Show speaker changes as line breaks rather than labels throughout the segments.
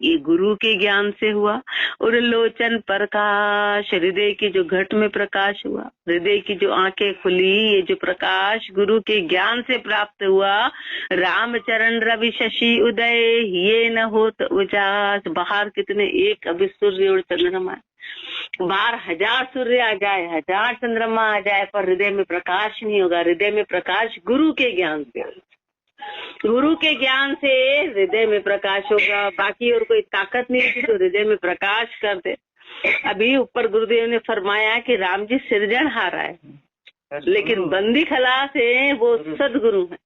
ये गुरु के ज्ञान से हुआ। और लोचन प्रकाश, हृदय की जो घट में प्रकाश हुआ, हृदय की जो आंखें खुली, ये जो प्रकाश गुरु के ज्ञान से प्राप्त हुआ। रामचरण रवि शशि उदय, ये न होत उजास। बाहर कितने एक अभी सूर्य और चंद्रमा, बाहर 1000 सूर्य आ जाए, 1000 चंद्रमा आ जाए, पर हृदय में प्रकाश नहीं होगा। हृदय में प्रकाश गुरु के ज्ञान से, गुरु के ज्ञान से हृदय में प्रकाश होगा। बाकी और कोई ताकत नहीं थी तो हृदय में प्रकाश कर दे। अभी ऊपर गुरुदेव ने फरमाया कि राम जी सृजनहार है, लेकिन बंदी खलास है वो सदगुरु है।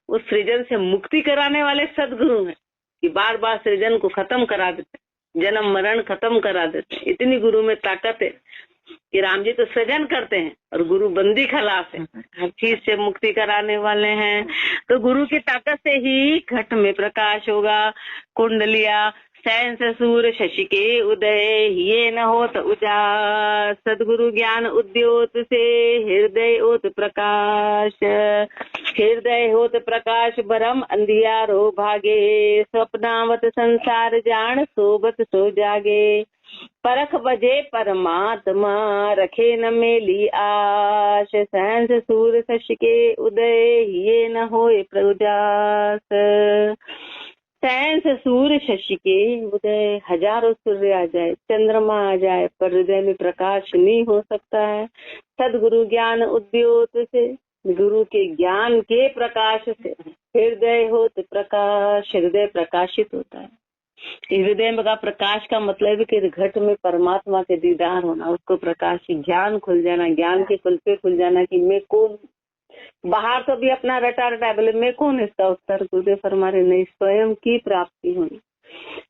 वो सृजन से मुक्ति कराने वाले सदगुरु हैं कि बार बार सृजन को खत्म करा देते, जन्म मरण खत्म करा देते। इतनी गुरु में ताकत है कि राम जी तो सृजन करते हैं और गुरु बंदी खलास है, हर चीज से मुक्ति कराने वाले हैं। तो गुरु की ताकत से ही घट में प्रकाश होगा। कुंडलिया सहन सूर्य शशि के उदय, ये न होत उजास। सदगुरु ज्ञान उद्योत से हृदय होत प्रकाश, हृदय होत प्रकाश भरम अंधियारो भागे। स्वप्नावत संसार जान सोबत सो जागे। परख बजे परमात्मा रखे न मेली आश। सहन सूर्य शशि के उदय, ये न होए प्रजास। सहन सूर्य शशि के उदय, 1000 सूर्य आ जाए, चंद्रमा आ जाए, पर हृदय में प्रकाश नहीं हो सकता है। सदगुरु ज्ञान उद्योत से, गुरु के ज्ञान के प्रकाश से हृदय होत प्रकाश, हृदय प्रकाशित होता है। हृदय का प्रकाश का मतलब है कि घट में परमात्मा के दीदार होना, उसको प्रकाश, ज्ञान खुल जाना, ज्ञान के कुल्फे खुल जाना कि मैं कौन। बाहर तो भी अपना रटा रटा बोले मैं कौन, इसका उत्तर गुरुदेव फरमा रहे नहीं, स्वयं की प्राप्ति होनी,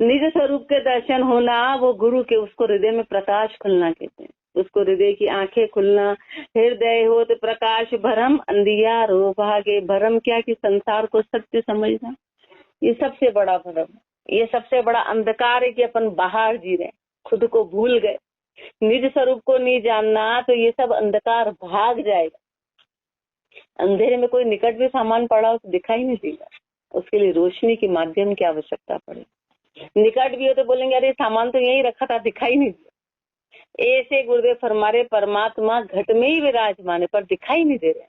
निज स्वरूप के दर्शन होना, वो गुरु के, उसको हृदय में प्रकाश खुलना कहते हैं, उसको हृदय की आंखें खुलना। हृदय होत प्रकाश भरम अंधियारो भागे। भरम क्या कि संसार को सत्य समझना, ये सबसे बड़ा भरम, ये सबसे बड़ा अंधकार है कि अपन बाहर जी रहे, खुद को भूल गए, निज स्वरूप को नहीं जानना, तो ये सब अंधकार भाग जाएगा। अंधेरे में कोई निकट भी सामान पड़ा हो तो दिखाई नहीं देगा, उसके लिए रोशनी के माध्यम की आवश्यकता पड़ेगी। निकट भी हो तो बोलेंगे अरे सामान तो यही रखा था, दिखाई नहीं दिया। ऐसे गुरुदेव फरमारे परमात्मा घट में ही विराजमान है पर दिखाई नहीं दे रहे।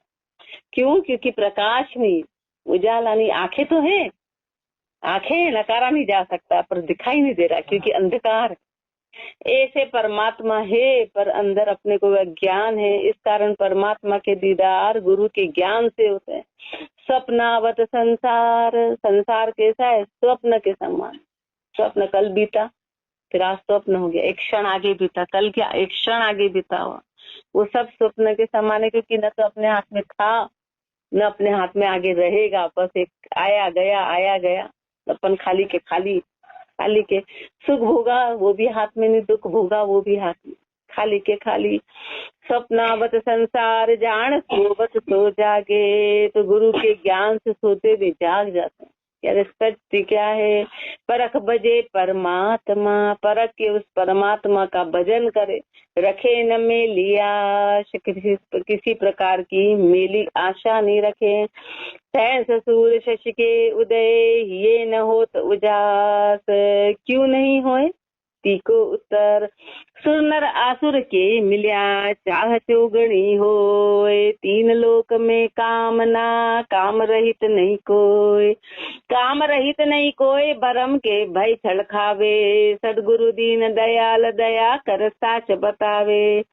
क्यों? क्योंकि प्रकाश नहीं, उजाला नहीं। आंखें तो है, आंखें नकारा नहीं जा सकता, पर दिखाई नहीं दे रहा क्योंकि अंधकार। ऐसे परमात्मा है पर अंदर अपने को ज्ञान है, इस कारण परमात्मा के दीदार गुरु के ज्ञान से होते हैं। स्वप्नावत संसार, संसार कैसा है? स्वप्न के समान। स्वप्न कल बीता, फिर आज स्वप्न हो गया, एक क्षण आगे बीता, कल क्या एक क्षण आगे बीता हुआ, वो सब स्वप्न के समान है, क्योंकि न तो अपने हाथ में था न अपने हाथ में आगे रहेगा। बस एक आया गया, आया गया, अपन खाली के खाली, खाली के सुख भोगा वो भी हाथ में नहीं, दुख भोगा वो भी हाथ में, खाली के खाली। स्वप्नावत संसार जान सोबत सो जागे। तो गुरु के ज्ञान से सोते भी जाग जाते हैं। यार सत्य क्या है? परख बजे परमात्मा, परख के उस परमात्मा का भजन करे। रखे न मेली आश, किसी प्रकार की मेली आशा नहीं रखे। सहन सूर्य शशि के उदय, ये न होत उजास। क्यों नहीं होए? तीको उत्तर, सुर नर आसुर के मिल्या चाह चौगणी होए। 3 लोक में कामना, काम रहित नहीं कोई, काम रहित नहीं कोई, भरम के भय छल खावे। सदगुरु दीन दयाल दया कर साच बतावे।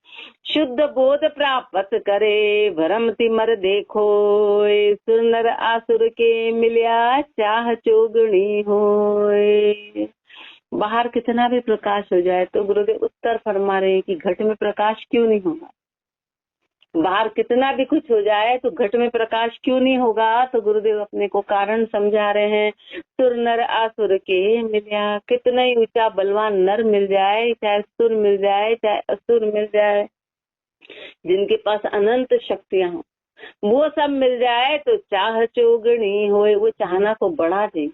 शुद्ध बोध प्राप्त करे, भरम तिमर देखो। सुर नर आसुर के मिल्या चाह चौगणी होए। बाहर कितना भी प्रकाश हो जाए तो गुरुदेव उत्तर फरमा रहे हैं कि घट में प्रकाश क्यों नहीं होगा। बाहर कितना भी कुछ हो जाए तो घट में प्रकाश क्यों नहीं होगा? तो गुरुदेव अपने को कारण समझा रहे हैं। सुर नर आसुर के मिल्या, कितना ही ऊंचा बलवान नर मिल जाए, चाहे सुर मिल जाए चाहे असुर मिल जाए, जिनके पास अनंत शक्तियां हो, वो सब मिल जाए तो चाह चौगुनी होए, वो चाहना को बढ़ा देंगे,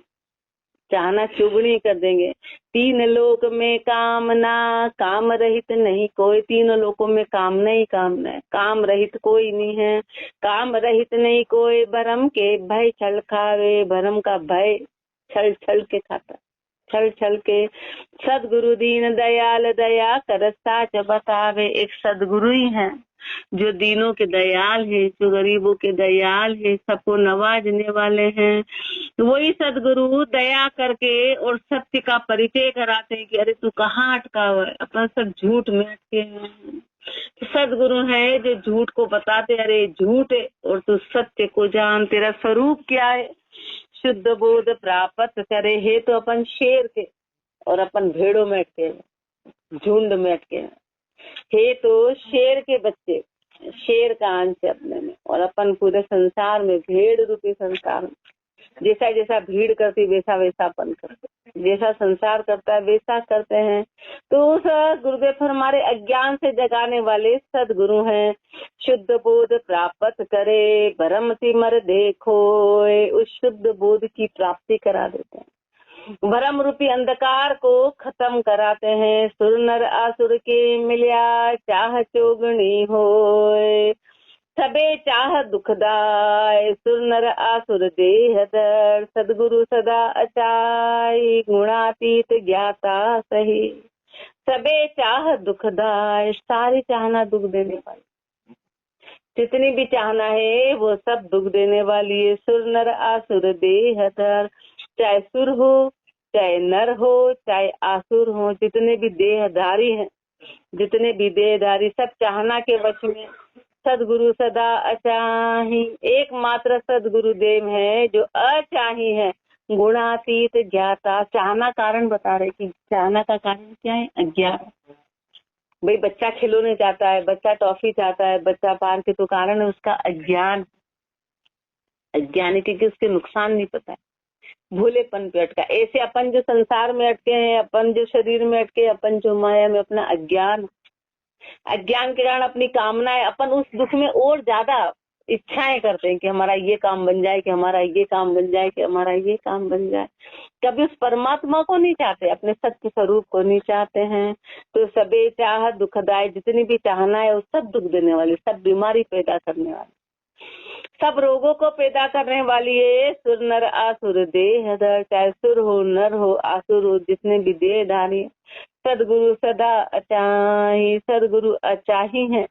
चाहना चुगनी कर देंगे। 3 लोक में कामना, काम रहित नहीं कोई। 3 लोकों में कामना ही कामना है, काम रहित कोई नहीं है। काम रहित नहीं कोई, भरम के भय छल खावे। भरम का भय छल छल के खाता, छल छल के। सदगुरु दीन दयाल दया कर साच बतावे। एक सदगुरु ही हैं जो दीनों के दयाल है, जो गरीबों के दयाल है, सबको नवाजने वाले हैं। वही सदगुरु दया करके और सत्य का परिचय कराते हैं कि अरे तू कहाँ अटका हुआ है, अपना सब झूठ में अटके हैं। सदगुरु है जो झूठ को बताते, अरे झूठ है और तू सत्य को जान, तेरा स्वरूप क्या है। शुद्ध बोध प्राप्त करे है तो अपन शेर के और अपन भेड़ों में अटके, झुंड में अटके है तो शेर के बच्चे, शेर का अंश है अपने में, और अपन पूरे संसार में भेड़ रूपी संसार में जैसा जैसा भीड़ करती वैसा वैसा अपन करते, जैसा संसार करता है वैसा करते हैं। तो उस गुरुदेव हमारे अज्ञान से जगाने वाले सदगुरु हैं। शुद्ध बोध प्राप्त करे भरम सिमर देखो, उस शुद्ध बोध की प्राप्ति करा देते हैं, भरम रूपी अंधकार को खत्म कराते हैं। सुर नर आसुर के मिलिया चाह चोगनी होए, सबे चाह दुखदाय सुर नर आसुर देह दर। सदगुरु सदा अचाई गुणातीत ज्ञाता सही, सबे चाह दुखदाय। सारी चाहना दुख देने वाली, जितनी भी चाहना है वो सब दुख देने वाली है। सुर नर आसुर देह दर, चाहे सुर हो, चाहे नर हो, चाहे आसुर हो, जितने भी देहधारी हैं, जितने भी देहधारी सब चाहना के वश में। सदगुरु सदा अचाही, एकमात्र सदगुरुदेव है जो अचाही है, गुणातीत ज्ञाता। चाहना कारण बता रहे कि चाहना का कारण क्या है, अज्ञान। भाई बच्चा खिलौने चाहता है, बच्चा टॉफी चाहता है, बच्चा पान के, तो कारण है उसका अज्ञान, अज्ञानी, क्योंकि उसके नुकसान नहीं पता है, भूलेपन पे अटका। ऐसे अपन जो संसार में अटके हैं, अपन जो शरीर में अटके, अपन जो माया में, अपना अज्ञान, अज्ञान के कारण अपनी कामनाएं, अपन उस दुख में और ज्यादा इच्छाएं करते हैं कि हमारा ये काम बन जाए, कि हमारा ये काम बन जाए, कि हमारा ये काम बन जाए। कभी उस परमात्मा को नहीं चाहते, अपने सत्य स्वरूप को नहीं चाहते हैं। तो सबे चाह दुखदाय, जितनी भी चाहना है वो सब दुख देने वाली, सब बीमारी पैदा करने वाली, सब रोगों को पैदा करने वाली है। सुर नर आसुर देहधर, चाहे सुर हो, नर हो, आसुर हो, जितने भी देहधारी। सदगुरु सदा अचाही, सदगुरु अचाही है,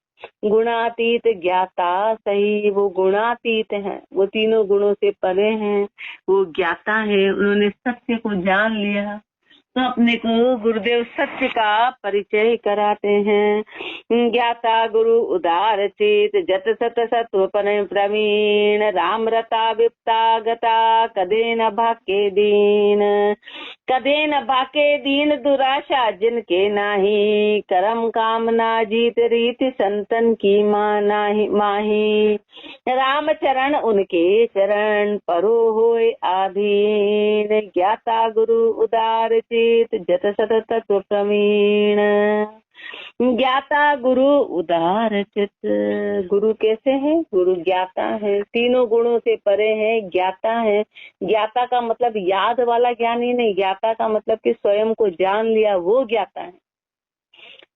गुणातीत ज्ञाता सही। वो गुणातीत है, वो तीनों गुणों से परे हैं, वो ज्ञाता है, उन्होंने सत्य को जान लिया। तो अपने को गुरुदेव सत्य का परिचय कराते हैं। ज्ञाता गुरु उदार चित, जत सत सत्व प्रवीण। राम रता विप्ता गता, कदे न भाके दीन। कदे न भाके दीन, दुराशा जिनके नाही। करम कामना जीत रीति, संतन की माही। राम चरण उनके चरण, परो होए आधीन। ज्ञाता गुरु उदार चित, जत सत तत्व प्रवीण। ज्ञाता गुरु उदार चित, गुरु कैसे है, गुरु ज्ञाता है, तीनों गुणों से परे है, ज्ञाता है। ज्ञाता का मतलब याद वाला ज्ञान ही नहीं, ज्ञाता का मतलब कि स्वयं को जान लिया, वो ज्ञाता है।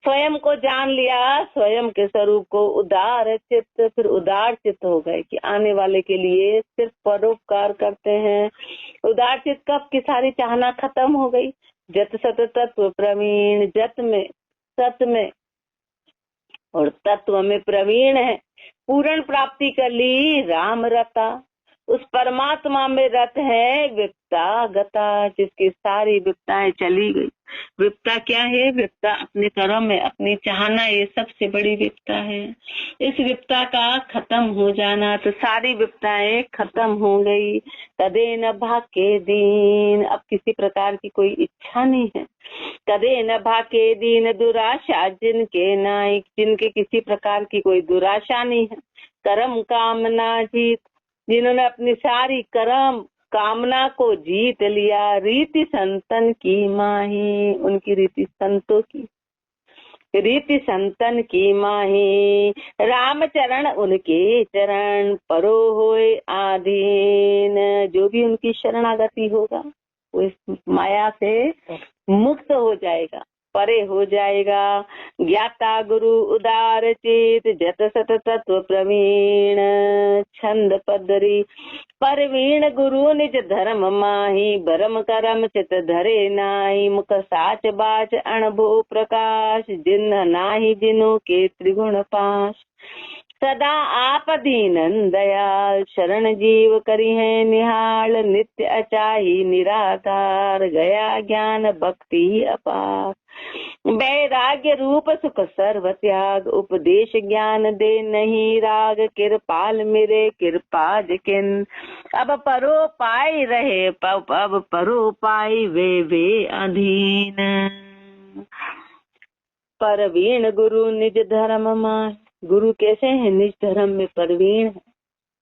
स्वयं को जान लिया, स्वयं के स्वरूप को। उदार चित्त, फिर उदार चित्त हो गए कि आने वाले के लिए सिर्फ परोपकार करते हैं। उदार चित्त कब की सारी चाहना खत्म हो गई। जत सत तत्व प्रवीण, जत में, सत में और तत्व में प्रवीण है, पूर्ण प्राप्ति कर ली। राम रता, उस परमात्मा में रत है। विप्ता गता, जिसकी सारी विप्ताएं चली गई। विप्ता क्या है, विप्ता अपने कर्म में अपनी चाहना, ये सबसे बड़ी विप्ता है। इस विप्ता का खत्म हो जाना, तो सारी विप्ताएं खत्म हो गई। कदे न भाके दीन, अब किसी प्रकार की कोई इच्छा नहीं है। कदे न भाके दीन, दुराशा जिनके नाइक, जिनके किसी प्रकार की कोई दुराशा नहीं है। कर्म कामना जीत, जिन्होंने अपनी सारी कर्म कामना को जीत लिया। रीति संतन की माही, उनकी रीति संतों की, रीति संतन की माही। राम चरण उनके चरण, परो होए आधीन। जो भी उनकी शरणागति होगा वो इस माया से मुक्त हो जाएगा, परे हो जाएगा। ज्ञाता गुरु उदार चेत जत सत तत्व प्रवीण छंद पदरी परवीण गुरु निज धर्म माही भरम करम चित धरे नाई मुख साच बाच अणभो प्रकाश जिन नाही जिनु के त्रिगुण पाश सदा आप दीनन दयाल शरण जीव करी है निहाल नित्य अचाही निराकार गया ज्ञान भक्ति अपार वैराग्य रूप सुख सर्व त्याग उपदेश ज्ञान दे नहीं राग कृपाल मेरे कृपा जिकिन अब परो पाई रहे अब परो पाई वे अधीन परवीण गुरु निज धर्म माह गुरु कैसे है? निज धर्म में परवीण है,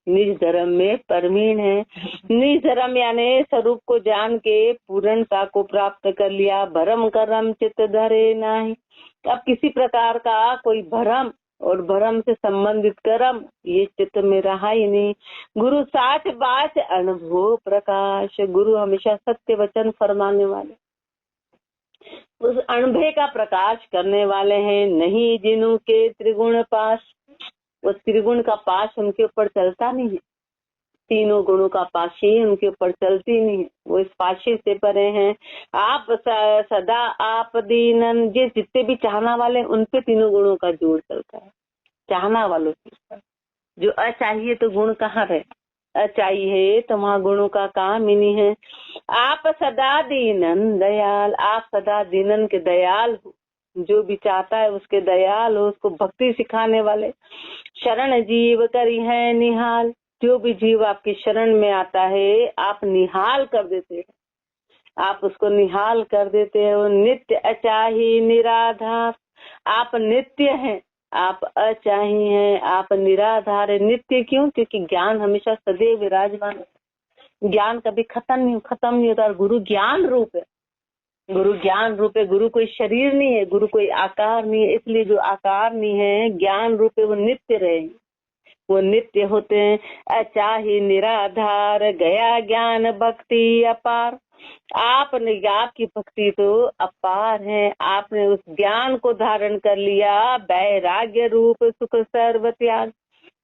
निज धर्म में परवीण है। निज धर्म यानी स्वरूप को जान के पूर्णता को प्राप्त कर लिया। भरम करम चित्त धरे नाही, अब किसी प्रकार का कोई भरम और भरम से संबंधित कर्म ये चित्त में रहा ही नहीं। गुरु साच बाच अनुभव प्रकाश, गुरु हमेशा सत्य वचन फरमाने वाले, उस अनुभव का प्रकाश करने वाले हैं। नहीं जिनु के त्रिगुण पाश, वो त्रिगुण का पाश उनके ऊपर चलता नहीं है, तीनों गुणों का पाशी उनके ऊपर चलती नहीं है, वो इस पाशी से परे हैं। आप सदा आप दीनन, जितने भी चाहना वाले उन पे तीनों गुणों का जोड़ चलता है, चाहना वालों से। जो अचाहिए तो गुण कहाँ रहे, अचाहिए तो वहाँ गुणों का काम ही नहीं है। आप सदा दीनन दयाल, आप सदा दीनन के दयाल हो, जो भी चाहता है उसके दयाल हो, उसको भक्ति सिखाने वाले। शरण जीव करी है निहाल, जो भी जीव आपकी शरण में आता है आप निहाल कर देते हैं, आप उसको निहाल कर देते हो। नित्य अचाही निराधार, आप नित्य हैं, आप अचाही हैं, आप निराधार है। नित्य क्यों? क्योंकि ज्ञान हमेशा सदैव विराजमान है, ज्ञान कभी खत्म नहीं होता। गुरु ज्ञान रूप है, गुरु ज्ञान रूप है, गुरु कोई शरीर नहीं है, गुरु कोई आकार नहीं है, इसलिए जो आकार नहीं है ज्ञान रूप है वो नित्य रहेंगे, वो नित्य होते हैं। अचाही निराधार गया ज्ञान भक्ति अपार, आपने आपकी भक्ति तो अपार है, आपने उस ज्ञान को धारण कर लिया। वैराग्य रूप सुख सर्व त्याग,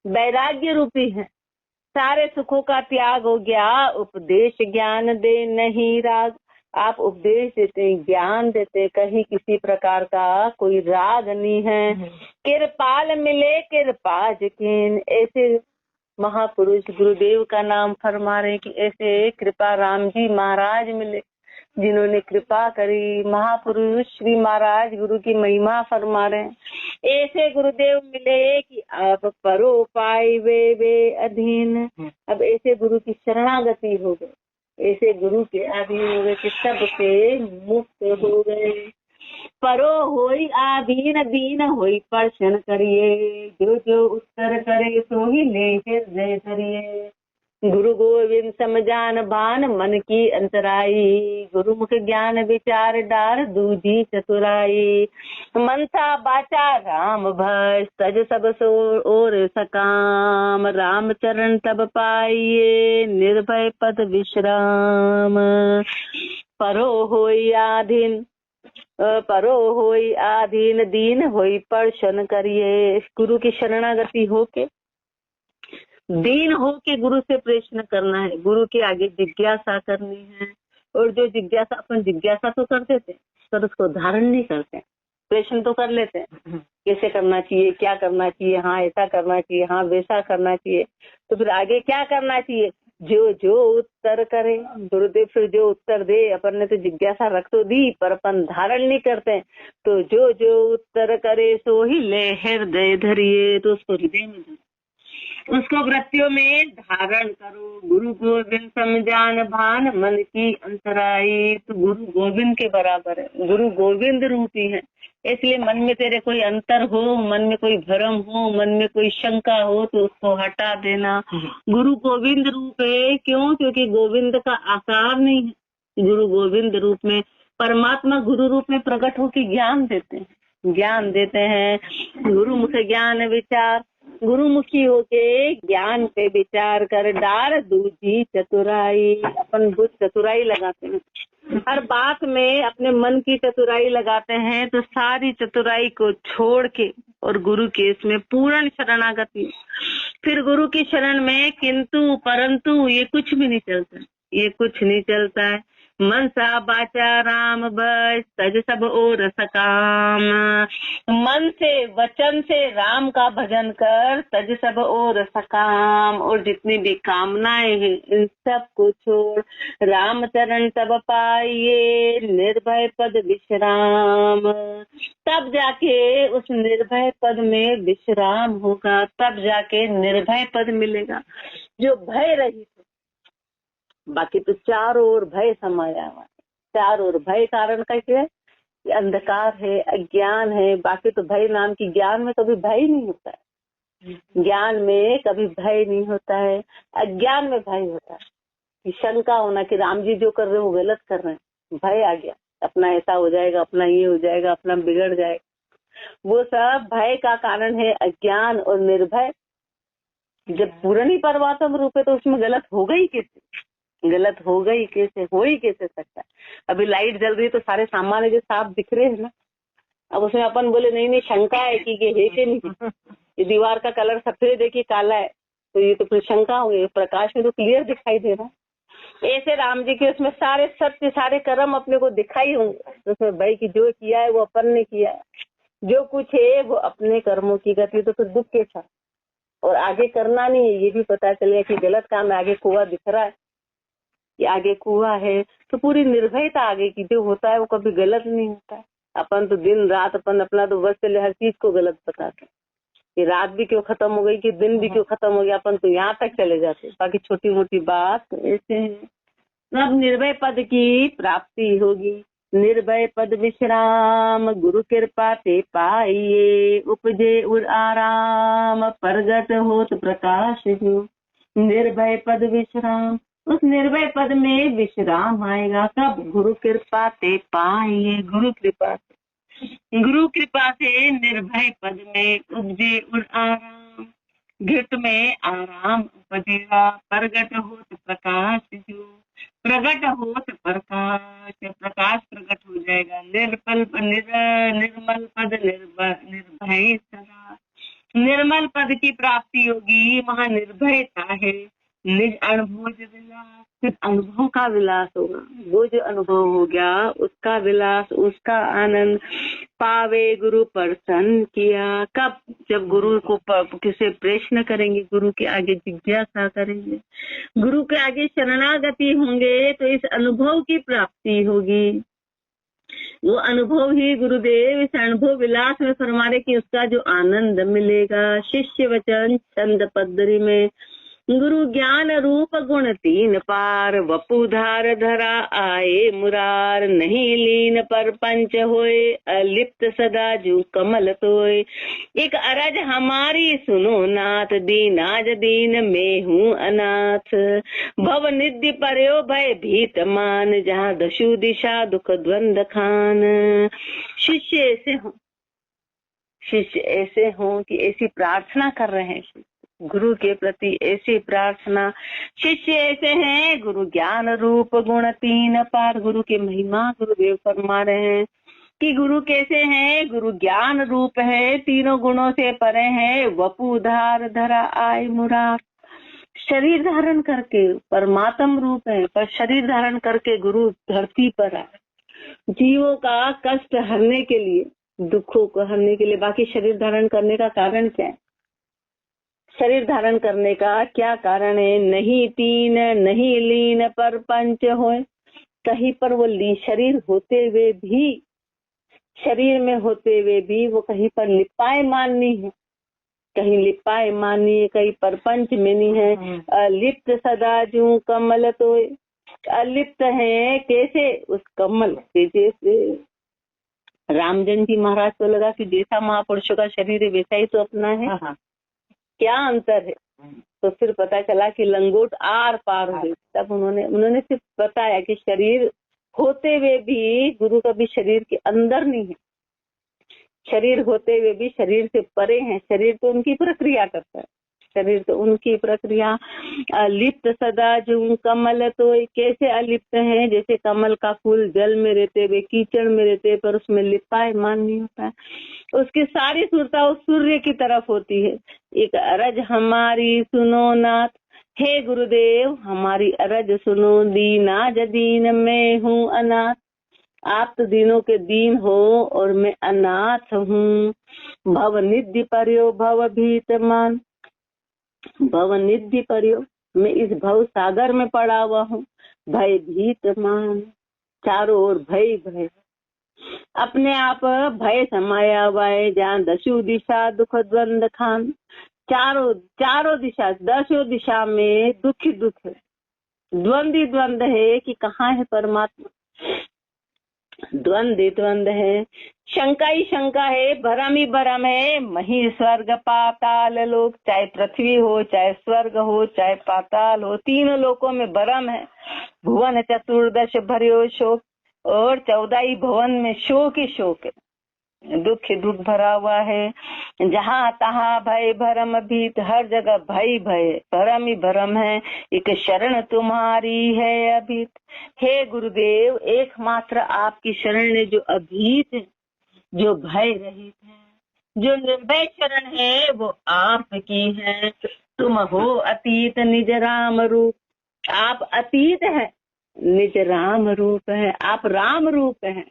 वैराग्य रूपी है, सारे सुखों का त्याग हो गया। उपदेश ज्ञान दे नहीं राग, आप उपदेश देते ज्ञान देते, कहीं किसी प्रकार का कोई राग नहीं है। कृपाल मिले कृपा जिकिन, ऐसे महापुरुष गुरुदेव का नाम फरमा रहे कि ऐसे कृपा राम जी महाराज मिले जिन्होंने कृपा करी। महापुरुष श्री महाराज गुरु की महिमा फरमा रहे हैं। ऐसे गुरुदेव मिले कि आप परो पाई वे अधीन, अब ऐसे गुरु की शरणागति हो गए, ऐसे गुरु के अधीन हो गए कि सब से मुक्त हो गए। परो होई आधीन दीन होई पर्शन करिए, जो जो उत्तर करे सो ही ले हृदय धरिए। गुरु गोविंद समझान भान मन की अंतराई, गुरुमुख ज्ञान विचार डार दूजी चतुराई। मनसा बाचा राम भज तज सब सो और सकाम, राम चरण तब पाइये निर्भय पद विश्राम। परो होई आधीन, परो होई आधीन दीन होई पर्शन करिए, गुरु की शरणागति होके दीन हो के गुरु से प्रश्न करना है, गुरु के आगे जिज्ञासा करनी है। और जो जिज्ञासा, अपन जिज्ञासा तो करते थे पर उसको धारण नहीं करते, प्रश्न तो कर लेते हैं कैसे करना चाहिए, क्या करना चाहिए, हाँ ऐसा करना चाहिए, हाँ वैसा करना चाहिए, तो फिर आगे क्या करना चाहिए। जो जो उत्तर करे गुरुदेव फिर जो उत्तर दे, अपन ने तो जिज्ञासा रख तो दी पर अपन धारण नहीं करते, तो जो जो उत्तर करे सो ही ले हृदय धरिए, तो उसको हृदय में धरो, उसको वृत्तियों में धारण करो। गुरु गोविंद समझान भान मन की अंतराई, तो गुरु गोविंद के बराबर है, गुरु गोविंद रूपी है। इसलिए मन में तेरे कोई अंतर हो, मन में कोई भ्रम हो, मन में कोई शंका हो तो उसको हटा देना। गुरु गोविंद रूप है, क्यों? क्योंकि गोविंद का आकार नहीं है, गुरु गोविंद रूप में परमात्मा गुरु रूप में प्रकट होकर ज्ञान देते हैं, ज्ञान देते हैं। गुरु मुख ज्ञान विचार, गुरुमुखी होके ज्ञान पे विचार कर, डार दूजी चतुराई। अपन बुद्ध चतुराई लगाते हैं, हर बात में अपने मन की चतुराई लगाते हैं, तो सारी चतुराई को छोड़ के और गुरु के इसमें पूर्ण शरणागति। फिर गुरु की शरण में किंतु परंतु ये कुछ भी नहीं चलता, ये कुछ नहीं चलता है। मनसा बाचा राम बस तज सब और सकाम। मन से वचन से राम का भजन कर, तज सब और सकाम, और जितनी भी कामनाएं हैं इन सब को छोड़, राम चरण तब पाइए निर्भय पद विश्राम। तब जाके उस निर्भय पद में विश्राम होगा, तब जाके निर्भय पद मिलेगा जो भय रहित। बाकी तो चारों ओर भय समाया हुआ है, चारों ओर भय कारण कैसे है? अंधकार है, अज्ञान है। बाकी तो भय नाम की, ज्ञान में कभी भय नहीं होता है, ज्ञान में कभी भय नहीं होता है, अज्ञान में भय होता है कि शंका होना कि राम जी जो कर रहे हैं वो गलत कर रहे हैं। भय आ गया, अपना ऐसा हो जाएगा, अपना ये हो जाएगा, अपना बिगड़ जाएगा। वो सब भय का कारण है, अज्ञान और निर्भय। जब पूर्ण ही परमात्म रूप है तो उसमें गलत होगा ही कैसे? गलत होगा ही कैसे? हो ही कैसे सकता है? अभी लाइट जल रही है तो सारे सामान जो साफ दिख रहे हैं ना, अब उसमें अपन बोले नहीं नहीं शंका है कि ये है कि नहीं, ये दीवार का कलर सफेद है कि काला है, तो ये तो फिर शंका हो गई। प्रकाश में तो क्लियर दिखाई दे रहा है। ऐसे राम जी के उसमें सारे सत्य, सारे कर्म अपने को दिखाई होंगे। उसमें भाई की जो किया है वो अपन ने किया है, जो कुछ है वो अपने कर्मों की गति। तो फिर दुख के साथ और आगे करना नहीं है, ये भी पता चले कि गलत काम है, आगे कुआं दिख रहा है कि आगे कुआं है, तो पूरी निर्भयता आगे की जो होता है वो कभी गलत नहीं होता है। अपन तो दिन रात अपन अपना तो बस चले हर चीज को गलत बताते हैं कि रात भी क्यों खत्म हो गई, कि दिन भी क्यों खत्म हो गया, अपन तो यहाँ तक चले जाते। बाकी छोटी मोटी बात तो ऐसे है। अब निर्भय पद की प्राप्ति होगी, निर्भय पद विश्राम गुरु कृपा ते पाइए, उपजे उर आराम प्रगट होत प्रकाश जो। निर्भय पद विश्राम, उस निर्भय पद में विश्राम आएगा कब? गुरु कृपा ते पाइए, गुरु कृपा से, गुरु कृपा से निर्भय पद में उपजे उर आराम, घृत में आराम उपजेगा, प्रगट होत प्रकाश जो। प्रगट होत प्रकाश, प्रकाश प्रकट हो जाएगा। निर्मल पद निर्भय सदा, निर्मल पद की प्राप्ति होगी, वहाँ निर्भयता है। निज अनुभव विलास, फिर अनुभव का विलास होगा। वो जो अनुभव हो गया उसका विलास, उसका आनंद पावे गुरु प्रसन्न किया। कब? जब गुरु को किसे प्रश्न करेंगे, गुरु के आगे जिज्ञासा करेंगे, गुरु के आगे शरणागति होंगे, तो इस अनुभव की प्राप्ति होगी। वो अनुभव ही गुरुदेव इस अनुभव विलास में फरमा रहे कि उसका जो आनंद मिलेगा। शिष्य वचन छंद पद्धति में, गुरु ज्ञान रूप गुण तीन पार, वपुधार धरा आए मुरार, नहीं लीन पर पंच होए, अलिप्त सदा जू कमल तोय। एक अरज हमारी सुनो नाथ, दीनाज दीन में हूँ अनाथ, भव निधि पर्यो भय भीत मान, जहाँ दशु दिशा दुख द्वंद खान। शिष्य ऐसे हो, शिष्य ऐसे हो कि ऐसी प्रार्थना कर रहे हैं गुरु के प्रति, ऐसी प्रार्थना। शिष्य ऐसे हैं गुरु ज्ञान रूप गुण तीन पार, गुरु की महिमा गुरुदेव फरमा रहे हैं कि गुरु कैसे हैं? गुरु ज्ञान रूप है, तीनों गुणों से परे हैं, वपु धार धरा आय मुरार, शरीर धारण करके परमात्म रूप है, पर शरीर धारण करके गुरु धरती पर आए जीवों का कष्ट हरने के लिए, दुखों को हरने के लिए। बाकी शरीर धारण करने का कारण क्या है? शरीर धारण करने का क्या कारण है? नहीं तीन नहीं लीन पर पंच होए, कहीं पर वो शरीर होते हुए भी, शरीर में होते हुए भी वो कहीं पर लिपाए माननी है, कहीं लिपाए माननी है, कहीं परपंच में नहीं है। अलिप्त सदा जू कमल, तो अलिप्त है कैसे? उस कमल के जैसे। रामजन जी महाराज को लगा कि जैसा महापुरुषों का शरीर है वैसा ही तो अपना है, क्या अंतर है? तो फिर पता चला कि लंगोट आर पार हुई। तब उन्होंने सिर्फ बताया कि शरीर होते हुए भी गुरु का भी शरीर के अंदर नहीं है, शरीर होते हुए भी शरीर से परे हैं, शरीर तो उनकी प्रक्रिया करता है, शरीर तो उनकी प्रक्रिया। अलिप्त सदा जो कमल तो कैसे अलिप्त है, जैसे कमल का फूल जल में रहते हुए कीचड़ में रहते पर उसमें लिपायमान नहीं होता है, उसकी सारी सुरता उस सूर्य की तरफ होती है। एक अरज हमारी सुनो नाथ, हे गुरुदेव हमारी अरज सुनो, दीना जदीन मैं हूँ अनाथ, आप तो दीनों के दीन हो और मैं अनाथ हूँ। भव निधि पर्यो भव भीतमान, भव निधि पर्यो मैं इस भव सागर में पड़ा हुआ हूँ, भय भीतमान चारों ओर भय भय, अपने आप भय समाया हुआ है, जहाँ दशु दिशा दुख द्वंद खान, चारों दिशा दशों दिशा में दुख दुख है, द्वंद्व द्वंद है कि कहाँ है परमात्मा, द्वंद द्वंद है, शंका ही शंका है, भरम ही भरम है। मही स्वर्ग पाताल लोक, चाहे पृथ्वी हो चाहे स्वर्ग हो चाहे पाताल हो, तीनों लोकों में भरम है। भुवन चतुर्दश भर्यो शोक, और 14 भवन में शोक ही शोक है, दुख दुख भरा हुआ है। जहाँ तहाँ भय भरम भीत, हर जगह भय भय भरम ही भरम है। एक शरण तुम्हारी है अभीत, हे गुरुदेव एकमात्र आपकी शरण है जो अभीत है, जो भय रहित है, जो निर्भय शरण है वो आपकी है। तुम हो अतीत निज राम रूप, आप अतीत है निज राम रूप है, आप राम रूप है,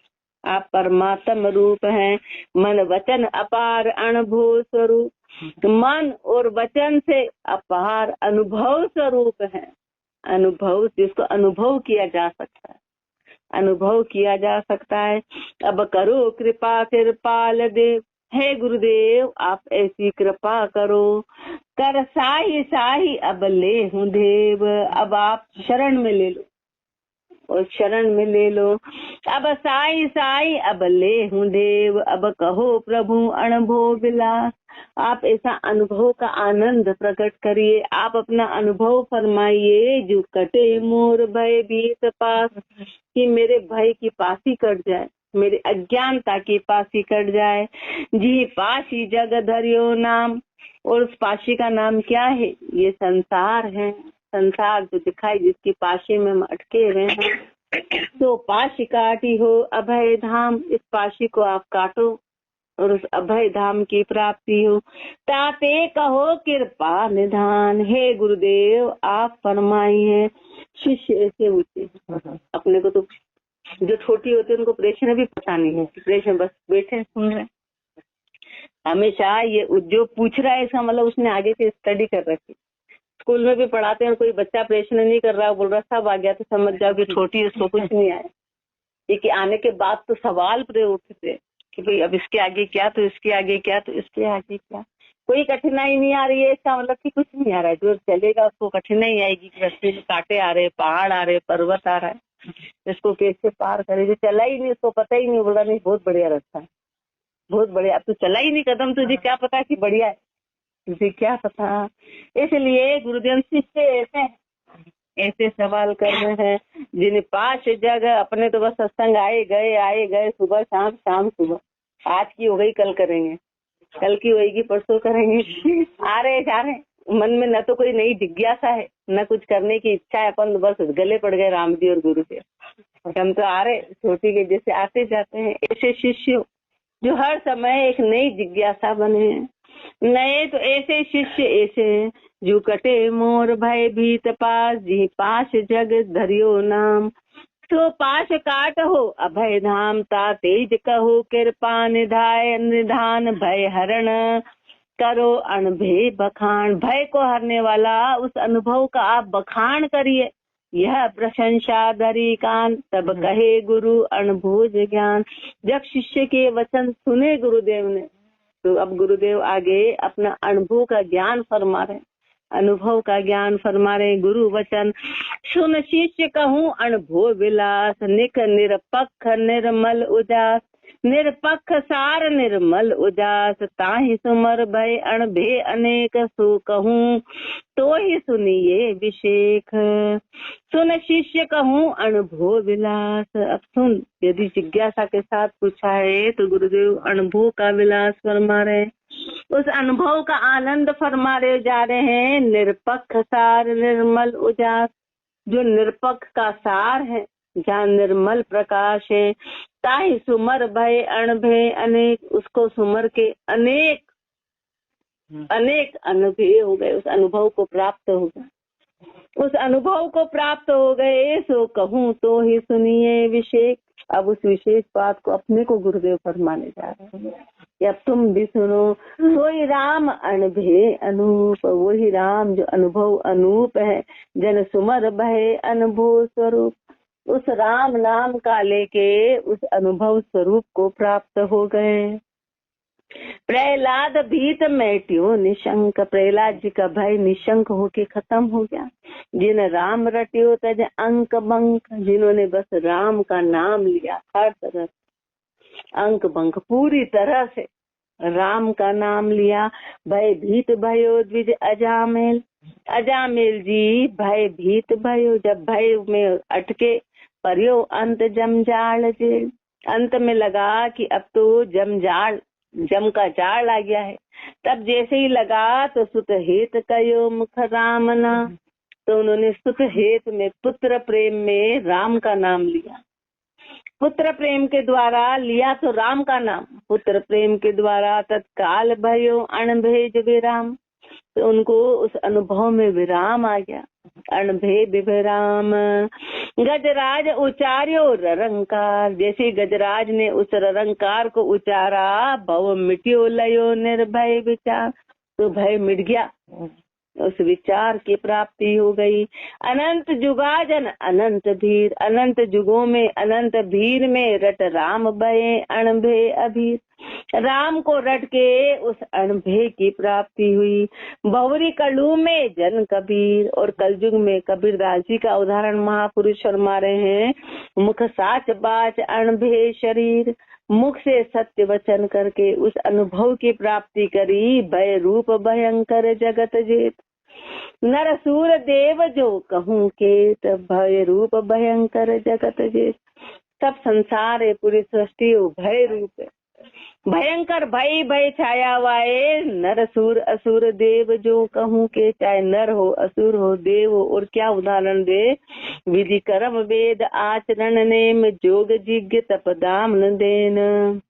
आप परमात्म रूप हैं। मन वचन अपार अनुभव स्वरूप, मन और वचन से अपार अनुभव स्वरूप है, अनुभव जिसको अनुभव किया जा सकता है, अनुभव किया जा सकता है। अब करो कृपा कृपाल देव, हे गुरुदेव आप ऐसी कृपा करो, कर साही साही अब ले हूँ देव, अब आप शरण में ले लो और शरण में ले लो। अब साई साई अब ले हूँ देव, अब कहो प्रभु अनुभव विलास, आप ऐसा अनुभव का आनंद प्रकट करिए, आप अपना अनुभव फरमाइए। जो कटे मोर भय भीत पास, कि मेरे भय की पासी कट जाए, मेरे अज्ञानता की पासी कट जाए। जी पासी जग धरियो नाम, और उस पासी का नाम क्या है, ये संसार है, संसार जो दिखाई जिसकी पाशी में हम अटके हुए हैं। तो पाशी काटी हो अभय धाम, इस पाशी को आप काटो और उस अभय धाम की प्राप्ति हो। ताते कहो कृपा निधान, हे गुरुदेव आप फरमाइए। शिष्य ऐसे होते हैं, अपने को तो जो छोटी होती है उनको प्रेषण भी पता नहीं है, प्रेषण बस बैठे सुन रहे। हमेशा ये जो पूछ रहा है इसका मतलब उसने आगे से स्टडी कर रखी, स्कूल में भी पढ़ाते हैं, कोई बच्चा प्रश्न नहीं कर रहा, बोल रहा सब आ गया तो समझ जाओ कि छोटी है उसको कुछ नहीं आया। ये कि आने के बाद तो सवाल पूरे उठते कि भाई अब इसके आगे क्या, तो इसके आगे क्या, तो इसके आगे क्या। कोई कठिनाई नहीं आ रही है इसका मतलब कि कुछ नहीं आ रहा है, जो चलेगा उसको कठिनाई आएगी, रास्ते में कांटे आ रहे, पहाड़ आ रहे, पर्वत आ रहा है, इसको कैसे पार करे। जो चला ही नहीं उसको पता ही नहीं, बोला नहीं बहुत बढ़िया रास्ता है, बहुत बढ़िया, अब तो चला ही नहीं कदम, तुझे क्या पता कि बढ़िया है, तुझे क्या पता। इसलिए गुरुदेव शिष्य ऐसे सवाल कर रहे हैं, जिन पास जगह अपने तो बस सत्संग आए गए सुबह शाम शाम सुबह, आज की हो गई कल करेंगे, कल की होगी परसों करेंगे, आ रहे जा रहे, मन में न तो कोई नई जिज्ञासा है न कुछ करने की इच्छा है, अपन बस गले पड़ गए राम जी और गुरुदेव। हम तो आ रहे छोटी के जैसे आते जाते हैं। ऐसे शिष्य जो हर समय एक नई जिज्ञासा बने हैं, नए तो ऐसे शिष्य ऐसे हैं जो कटे मोर भय भीत पास, जी पास जग धरियो नाम। तो पास काट हो अभय धाम, ता तेज कहो कृपा निधाय निधान, भय हरण करो अनुभे बखान। भय को हरने वाला उस अनुभव का आप बखान करिए, यह प्रशंसा धरी कान, तब कहे गुरु अनुभूज ज्ञान। जब शिष्य के वचन सुने गुरुदेव ने, तो अब गुरुदेव आगे अपना अनुभव का ज्ञान फरमा रहे, अनुभव का ज्ञान फरमा रहे। गुरु वचन सुन शिष्य कहूँ अनुभव विलास, निक निरपक्ष निर्मल उदास, निरपक्ष सार निर्मल उजास, ताहि सुमर भय अणभे अनेक, सो कहूँ तो ही सुनिए विशेख, सुन शिष्य कहूँ अनुभव विलास। अब सुन, यदि जिज्ञासा के साथ पूछा है तो गुरुदेव अनुभव का विलास फरमा रहे, उस अनुभव का आनंद फरमा रहे जा रहे हैं। निरपक्ष सार निर्मल उजास, जो निरपक्ष का सार है, जहाँ निर्मल प्रकाश है। ताहि सुमर भय अणभय अनेक, उसको सुमर के अनेक अनेक अनुभव हो गए, उस अनुभव को प्राप्त हो गए, उस अनुभव को प्राप्त हो गए। सो कहूँ तो ही सुनिए विशेष। अब उस विशेष बात को अपने को गुरुदेव फरमाने जा रहे हैं। अब तुम भी सुनो। सोई राम अणभे अनूप, वही राम जो अनुभव अनूप है। जन सुमर भय अनुभव स्वरूप, उस राम नाम का लेके उस अनुभव स्वरूप को प्राप्त हो गए। प्रहलाद भीत मैट्यो निशंक, प्रहलाद जी का भय निशंक होके खत्म हो गया। जिन राम रट्यो तज अंक बंक, जिन्होंने बस राम का नाम लिया, हर तरह अंक बंक पूरी तरह से राम का नाम लिया। भय भीत भयो द्विज अजामेल, अजामेल जी भय भीत भयो, जब भय में अटके पर्यो अंत जमजाल जेल, अंत में लगा कि अब तो जम का जाड़ आ गया है। तब जैसे ही लगा तो सुत हेत कयो मुख रामना, तो उन्होंने सुत हेत में पुत्र प्रेम में राम का नाम लिया। पुत्र प्रेम के द्वारा लिया तो राम का नाम, पुत्र प्रेम के द्वारा तत्काल भयो अणभेद विराम, तो उनको उस अनुभव में विराम आ गया। अणभेद विराम गजराज उचार्यो ररंकार, जैसे गजराज ने उस ररंकार को उचारा, भव मिट्यो लयो निर्भय विचार, तो भय मिट गया, उस विचार की प्राप्ति हो गई। अनंत जुगाजन अनंत भीर, अनंत जुगों में अनंत भीर में रट राम भय अणभे अभीर, राम को रट के उस अणभे की प्राप्ति हुई। बहुरी कलू में जन कबीर, और कलयुग में कबीर दास जी का उदाहरण महापुरुष फरमा रहे हैं। मुख साच बाच अणभे शरीर, मुख से सत्य वचन करके उस अनुभव की प्राप्ति करी। भय रूप भयंकर जगत जेत, नर सूर देव जो कहूँ केत, भय रूप भयंकर जगत जेत, सब संसार है, पूरी सृष्टि भय रूप है, भयंकर भय छाया हुआ। नर सूर असुर देव जो कहूँ के, चाहे नर हो असुर हो देव हो, और क्या उदाहरण दे। विधि कर्म वेद आचरण नेम, जोग जिज्ञ तप दाम देन,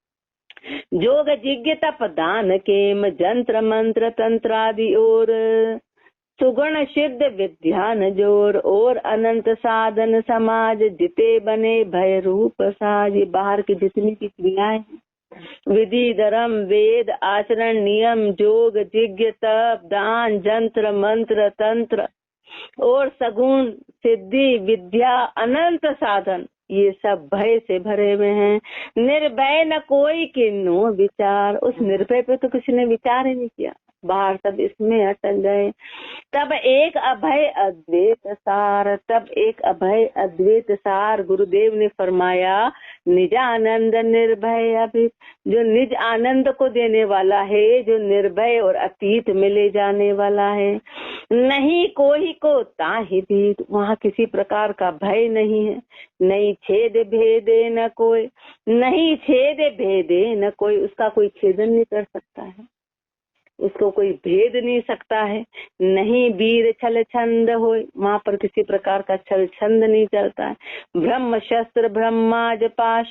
जोग जिज्ञ तप दान केम, जंत्र मंत्र तंत्र आदि और सुगुण सिद्ध विद्यान जोर, और अनंत साधन समाज जिते बने भय रूप साज। बाहर की जितनी की क्रियाएं, विधि धर्म वेद आचरण नियम जोग जिज्ञ तप दान जंत्र मंत्र तंत्र और सगुण सिद्धि विद्या अनंत साधन, ये सब भय से भरे हुए हैं। निर्भय न कोई किन्नो विचार, उस निर्भय पे तो किसी ने विचार ही नहीं किया, बाहर सब इसमें अटक गए। तब एक अभय अद्वैत सार, तब एक अभय अद्वैत सार गुरुदेव ने फरमाया। निजानंद निर्भय अभी, जो निज आनंद को देने वाला है, जो निर्भय और अतीत में ले जाने वाला है। नहीं कोई को ताहि भीत, वहाँ किसी प्रकार का भय नहीं है। नहीं छेद भेदे न कोई, नहीं छेद भेदे न कोई, उसका कोई छेदन नहीं कर सकता है, उसको कोई भेद नहीं सकता है। नहीं वीर छल छंद हो, वहाँ पर किसी प्रकार का छल छंद नहीं चलता है। ब्रह्म शस्त्र ब्रह्माज पाश,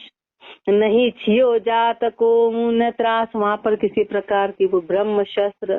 नहीं छियो जात को न त्रास, वहाँ पर किसी प्रकार की वो ब्रह्म शस्त्र